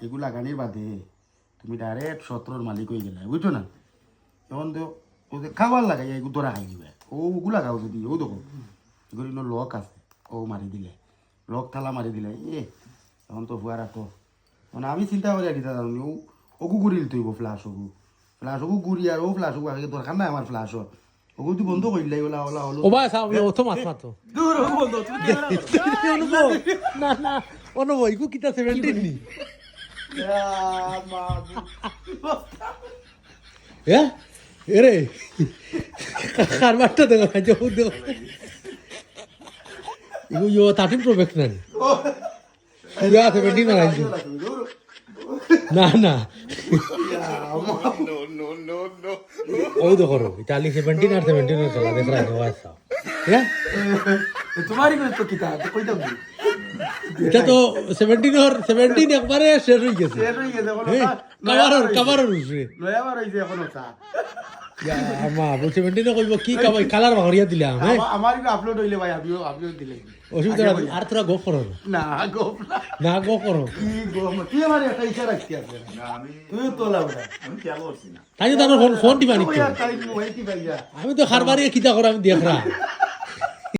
এগুলো লাগানির বাদে তুমি ডাইরেক্ট 17 মালিক হয়ে গেলে বুঝছো না এখন তো খাবার লাগাই এগুলো তোরা খাই দিবে ওগুলো লাগাও যদি ও দেখো এগুলো লক আছে ও মারি দিলে লক থালা মারি দিলে এখন তো হুয়া রাখো মানে আমি চিন্তা করি দিতে জানি ওগু গুড়ি দিতে হইব ফ্লাশ ওগু গুড়ি আর ও ফ্লাশ ওগু আগে দরকার নাই আমার ফ্লাশ ওগু তুই বন্ধ করলে ওলা ওলা হলো ও ভাই সাহেব ও তো মাছ মাতো দূর ওগু বন্ধ তুমি না না অনুভব ইকু কিতা 17 নি এরে কারবারটা দেখো যাও দেখো ইকু ইয়ো 13 প্রো ম্যাক্স না ইয়া 17 না না না ওই দেখো ইতালি 17 আর 17 এর খেলা দেখ রাখো আচ্ছা হ্যাঁ তোমারই তো কিতা কই দাও এটা তো 17 একবারে শেষ হয়ে গেছে কাভারের উঠছে নয়াবার হইছে এখন ওটা আমা 17 কইব কি কালার বাহরিয়া দিলাম হ্যাঁ আমার আপলোড হইলে ভাই আপনিও দিলে অসুবিধা আর তোরা গো করো না গোপ না গো করো কি গোপ তুই আমার একটা ইচ্ছা রাখছি আছে না আমি তুই তো লাউডা আমি খেয়াল করছি না তাই তো আমার ফোন টিপা নিতে তাই মুই কি ভাইয়া আমি তো খারবারে কিতা করে আমি দেখরা